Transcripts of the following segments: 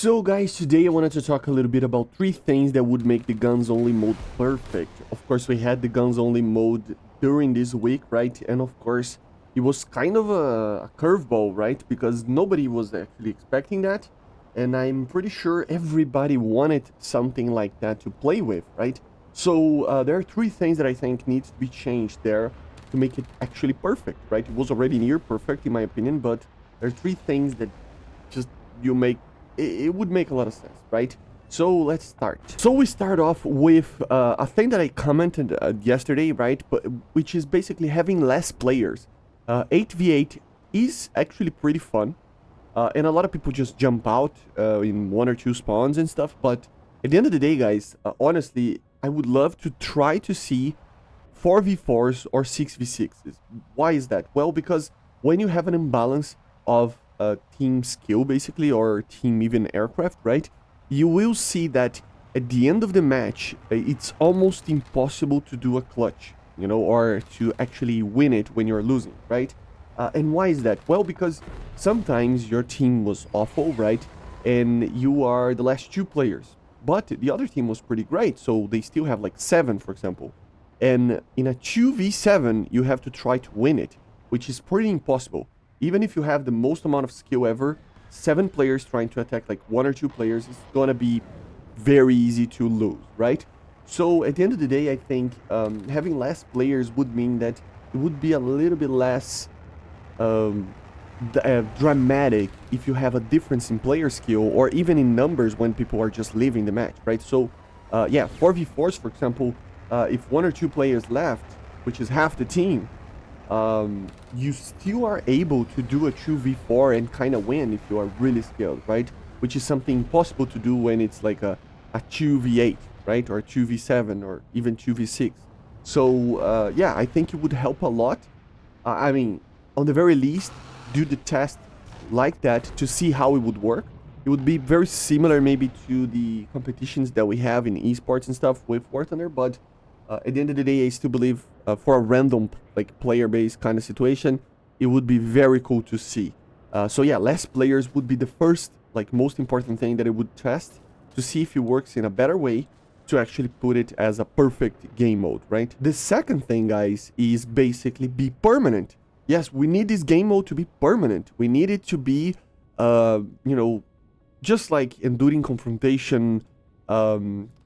So guys, today I wanted to talk a little bit about 3 things that would make the guns only mode perfect. Of course, we had the guns only mode during this week, right? And of course, it was kind of a curveball, right? Because nobody was actually expecting that. And I'm pretty sure everybody wanted something like that to play with, right? So there are 3 things that I think needs to be changed there to make it actually perfect, right? It was already near perfect in my opinion, but there are 3 things that just you make it would make a lot of sense, right? So let's start. So we start off with a thing that I commented yesterday, right? But which is basically having less players. 8v8 is actually pretty fun, and a lot of people just jump out in 1 or 2 spawns and stuff. But at the end of the day, guys, honestly, I would love to try to see 4v4s or 6v6s. Why is that? Well, because when you have an imbalance of team skill basically, or team even aircraft, right, you will see that at the end of the match it's almost impossible to do a clutch, you know, or to actually win it when you're losing, right? And why is that? Well, because sometimes your team was awful, right, and you are the last 2 players, but the other team was pretty great, so they still have like 7, for example, and in a 2v7 you have to try to win it, which is pretty impossible. Even if you have the most amount of skill ever, 7 players trying to attack like 1 or 2 players is gonna be very easy to lose, right? So at the end of the day, I think having less players would mean that it would be a little bit less dramatic if you have a difference in player skill or even in numbers when people are just leaving the match, right? So yeah, 4v4s, for example, if 1 or 2 players left, which is half the team, you still are able to do a 2v4 and kind of win if you are really skilled, right? Which is something impossible to do when it's like a 2v8, right? Or a 2v7 or even 2v6. So yeah, I think it would help a lot. I mean, on the very least, do the test like that to see how it would work. It would be very similar maybe to the competitions that we have in esports and stuff with War Thunder, but at the end of the day, I still believe for a random like player-based kind of situation, it would be very cool to see. So yeah, less players would be the first, like, most important thing that I would test to see if it works in a better way to actually put it as a perfect game mode, right? The second thing, guys, is basically be permanent. Yes, we need this game mode to be permanent. We need it to be, you know, just like Enduring Confrontation,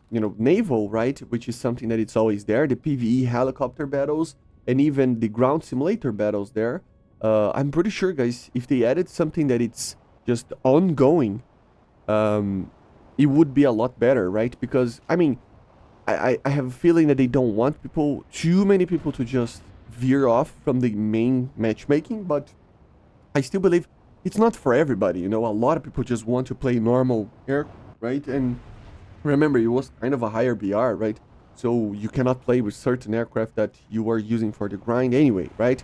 you know, naval, right, which is something that it's always there, the PvE helicopter battles, and even the ground simulator battles there. I'm pretty sure, guys, if they added something that it's just ongoing, it would be a lot better, right? Because, I mean, I have a feeling that they don't want too many people to just veer off from the main matchmaking, but I still believe it's not for everybody, you know. A lot of people just want to play normal air, right? And remember, it was kind of a higher BR, right? So you cannot play with certain aircraft that you are using for the grind anyway, right?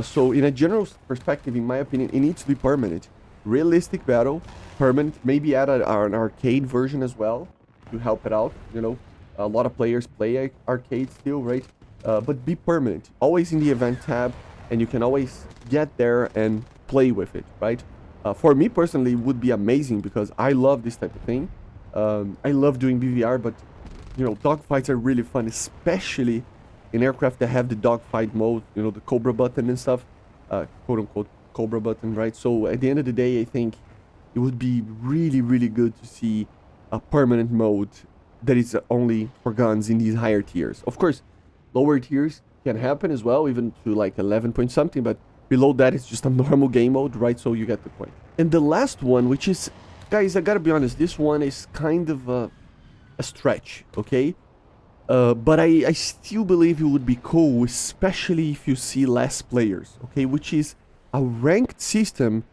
So in a general perspective, in my opinion, it needs to be permanent. Realistic battle, permanent, maybe add an arcade version as well to help it out, you know. A lot of players play arcade still, right? But be permanent, always in the event tab, and you can always get there and play with it, right? For me personally, it would be amazing because I love this type of thing. I love doing BVR, but, you know, dogfights are really fun, especially in aircraft that have the dogfight mode, you know, the Cobra button and stuff, quote unquote Cobra button, right? So at the end of the day, I think it would be really, really good to see a permanent mode that is only for guns in these higher tiers. Of course, lower tiers can happen as well, even to like 11 point something, but below that it's just a normal game mode, right? So you get the point. And the last one, which is, guys, I gotta be honest, this one is kind of a stretch, okay? But I still believe it would be cool, especially if you see less players, okay? Which is a ranked system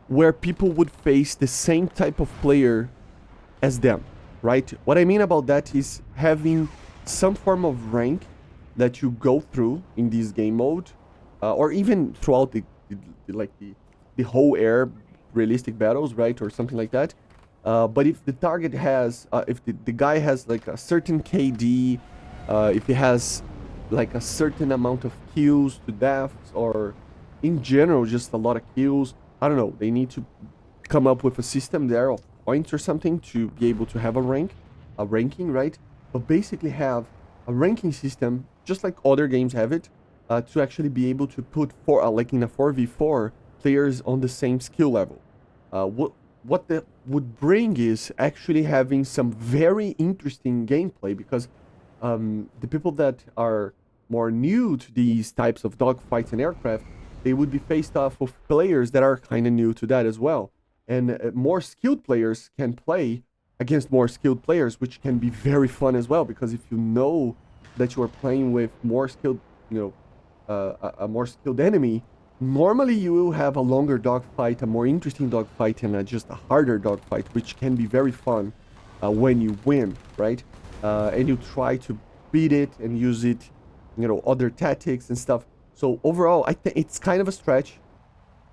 where people would face the same type of player as them, right? What I mean about that is having some form of rank that you go through in this game mode, or even throughout the whole air realistic battles, right, or something like that. But if the target has, if the guy has like a certain KD, if he has like a certain amount of kills to deaths, or in general just a lot of kills, I don't know, they need to come up with a system there of points or something to be able to have a ranking, right? But basically have a ranking system, just like other games have it, to actually be able to put like in a 4v4 players on the same skill level. What that would bring is actually having some very interesting gameplay, because the people that are more new to these types of dogfights and aircraft, they would be faced off with players that are kind of new to that as well. And more skilled players can play against more skilled players, which can be very fun as well, because if you know that you are playing with more skilled, a more skilled enemy, normally you will have a longer dogfight, a more interesting dogfight, and just a harder dogfight, which can be very fun when you win, right? And you try to beat it and use it, other tactics and stuff. So overall, I think it's kind of a stretch.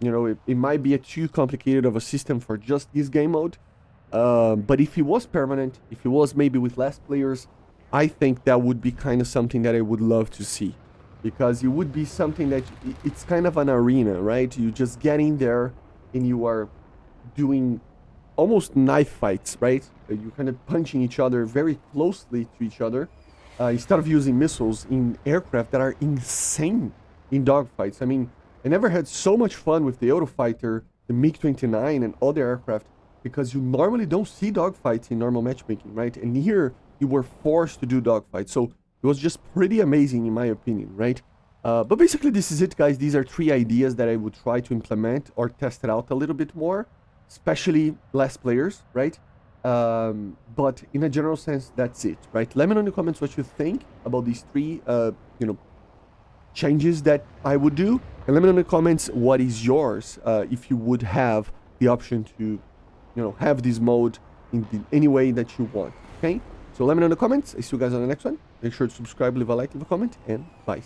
It might be a too complicated of a system for just this game mode. But if it was permanent, if it was maybe with less players, I think that would be kind of something that I would love to see. Because it would be something that it's kind of an arena, right? You just get in there and you are doing almost knife fights, right? You're kind of punching each other very closely to each other, instead of using missiles in aircraft that are insane in dogfights. I mean, I never had so much fun with the Eurofighter, the MiG-29, and other aircraft, because you normally don't see dogfights in normal matchmaking, right? And here, you were forced to do dogfights, so it was just pretty amazing in my opinion, right? But basically this is it, guys. These are 3 ideas that I would try to implement or test it out a little bit more, especially less players, right? But in a general sense, that's it, right? Let me know in the comments what you think about these 3, changes that I would do. And let me know in the comments what is yours, if you would have the option to, have this mode in any way that you want, okay? So let me know in the comments. I see you guys on the next one. Make sure to subscribe, leave a like, leave a comment, and bye.